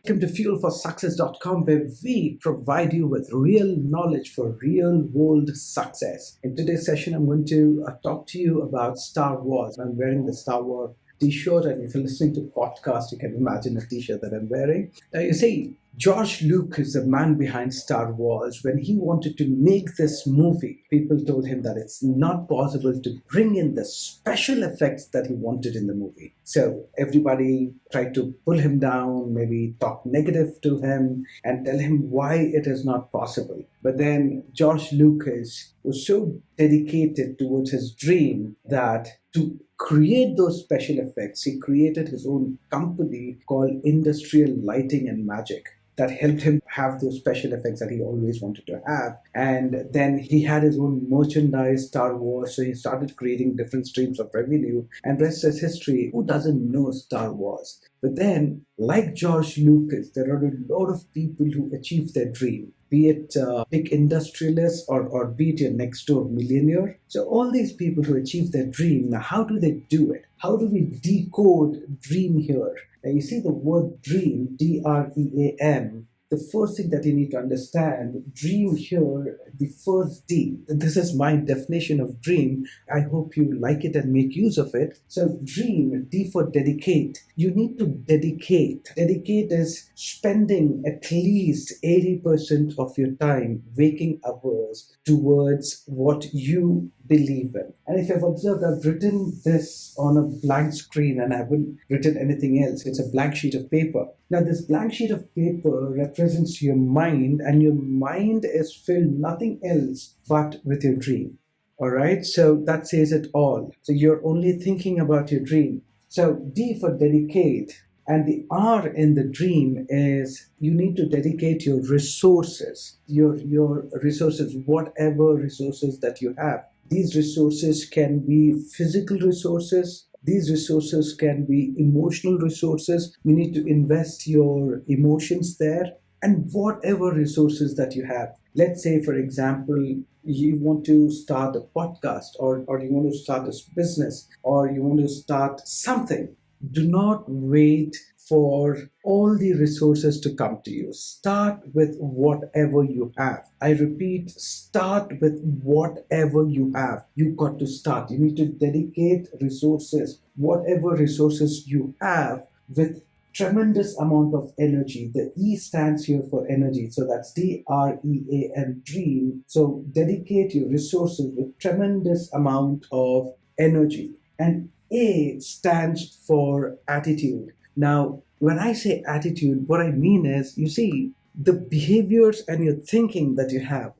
Welcome to fuelforsuccess.com, where we provide you with real knowledge for real world success. In today's session, I'm going to talk to you about Star Wars. I'm wearing the Star Wars t-shirt, and if you're listening to podcast, you can imagine a t-shirt that I'm wearing. Now, you see, George Lucas, the man behind Star Wars, when he wanted to make this movie, people told him that it's not possible to bring in the special effects that he wanted in the movie. So everybody tried to pull him down, maybe talk negative to him and tell him why it is not possible. But then George Lucas was so dedicated towards his dream that to create those special effects, he created his own company called Industrial Lighting and Magic that helped him have those special effects that he always wanted to have. And then he had his own merchandise, Star Wars, so he started creating different streams of revenue, and rest is history. Who doesn't know Star Wars? But then, like George Lucas, there are a lot of people who achieve their dream, be it big industrialists or be it your next door millionaire. So all these people who achieve their dream, now how do they do it? How do we decode dream here? Now you see the word dream, D-R-E-A-M. The first thing that you need to understand, dream here, the first D. This is my definition of dream. I hope you like it and make use of it. So dream, D for dedicate. You need to dedicate. Dedicate is spending at least 80% of your time, waking hours, towards what you believe in. And if you've observed, I've written this on a blank screen and I haven't written anything else. It's a blank sheet of paper. Now, this blank sheet of paper represents your mind, and your mind is filled nothing else but with your dream. All right, so that says it all. So you're only thinking about your dream. So D for dedicate. And the R in the dream is you need to dedicate your resources, your resources, whatever resources that you have. These resources can be physical resources. These resources can be emotional resources. You need to invest your emotions there, and whatever resources that you have. Let's say, for example, you want to start a podcast, or you want to start a business, or you want to start something. Do not wait for all the resources to come to you. Start with whatever you have. I repeat, start with whatever you have. You got to start. You need to dedicate resources, whatever resources you have, with tremendous amount of energy. The E stands here for energy. So that's D-R-E-A-M, dream. So dedicate your resources with tremendous amount of energy. And A stands for attitude. Now, when I say attitude, what I mean is, you see, the behaviors and your thinking that you have,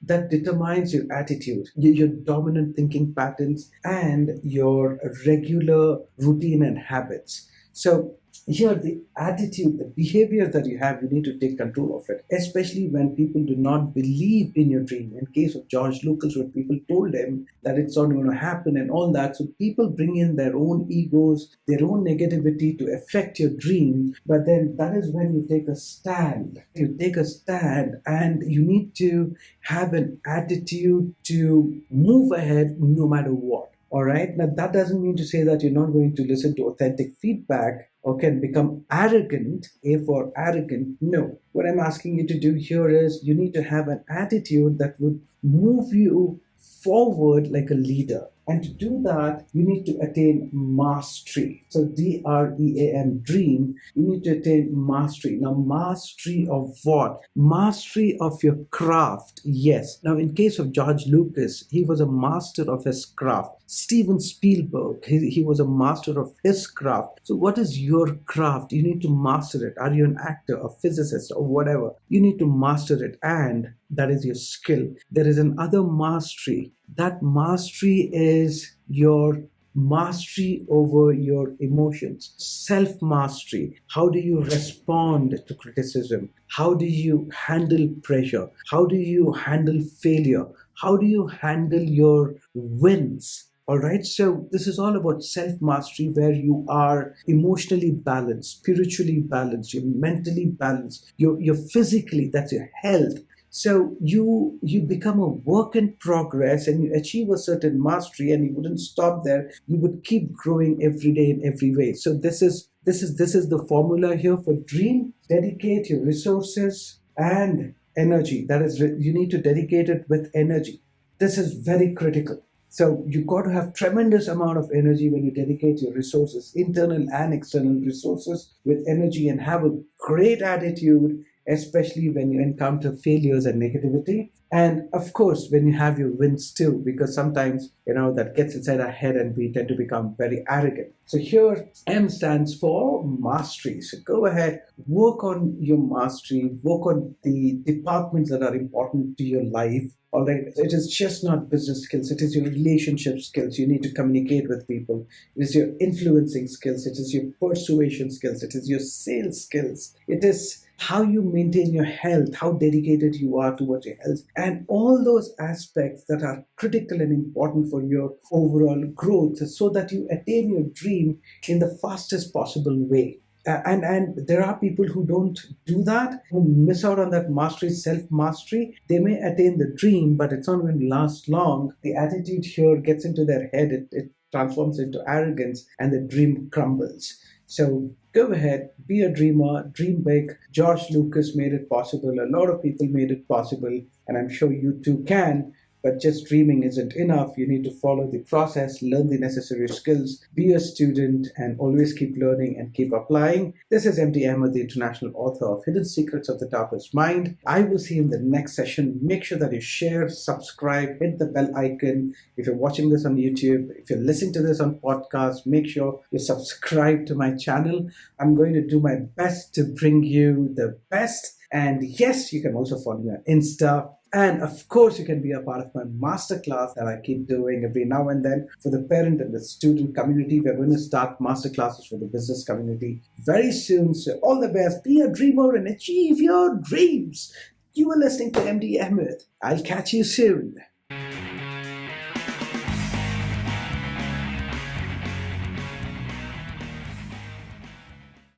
that determines your attitude, your dominant thinking patterns, and your regular routine and habits. So here, the attitude, the behavior that you have, you need to take control of it, especially when people do not believe in your dream. In case of George Lucas, when people told him that it's not going to happen and all that, so people bring in their own egos, their own negativity to affect your dream. But then that is when you take a stand. You take a stand, and you need to have an attitude to move ahead no matter what. All right. Now, that doesn't mean to say that you're not going to listen to authentic feedback or can become arrogant. A for arrogant. No. What I'm asking you to do here is you need to have an attitude that would move you forward like a leader. And to do that, you need to attain mastery. So D-R-E-A-M, dream, you need to attain mastery. Now, mastery of what? Mastery of your craft, yes. Now, in case of George Lucas, he was a master of his craft. Steven Spielberg, he was a master of his craft. So what is your craft? You need to master it. Are you an actor, a physicist, or whatever? You need to master it, and that is your skill. There is another mastery. That mastery is your mastery over your emotions, self mastery. How do you respond to criticism? How do you handle pressure? How do you handle failure? How do you handle your wins? All right, so this is all about self mastery, where you are emotionally balanced, spiritually balanced, you're mentally balanced, you're physically, that's your health. So you become a work in progress, and you achieve a certain mastery, and you wouldn't stop there. You would keep growing every day in every way. So this is This is the formula here for dream. Dedicate your resources and energy. That is, you need to dedicate it with energy. This is very critical. So you got to have tremendous amount of energy when you dedicate your resources, internal and external resources, with energy, and have a great attitude, especially when you encounter failures and negativity. And of course, when you have your wins too, because sometimes, that gets inside our head and we tend to become very arrogant. So here, M stands for mastery. So go ahead, work on your mastery, work on the departments that are important to your life. All right, it is just not business skills, it is your relationship skills. You need to communicate with people. It is your influencing skills, it is your persuasion skills, it is your sales skills, it is how you maintain your health, how dedicated you are towards your health, and all those aspects that are critical and important for your overall growth so that you attain your dream in the fastest possible way. And there are people who don't do that, who miss out on that mastery, self mastery. They may attain the dream, but it's not going to last long. The attitude here gets into their head, it transforms into arrogance, and the dream crumbles. So go ahead, be a dreamer, dream big. George Lucas made it possible. A lot of people made it possible, and I'm sure you too can. But just dreaming isn't enough. You need to follow the process, learn the necessary skills, be a student, and always keep learning and keep applying. This is MD Ahmed, the international author of Hidden Secrets of the Tapper's Mind. I will see you in the next session. Make sure that you share, subscribe, hit the bell icon. If you're watching this on YouTube, if you're listening to this on podcast, make sure you subscribe to my channel. I'm going to do my best to bring you the best. And yes, you can also follow me on Insta. And of course, you can be a part of my masterclass that I keep doing every now and then for the parent and the student community. We're going to start masterclasses for the business community very soon. So all the best. Be a dreamer and achieve your dreams. You are listening to MD Ahmed. I'll catch you soon.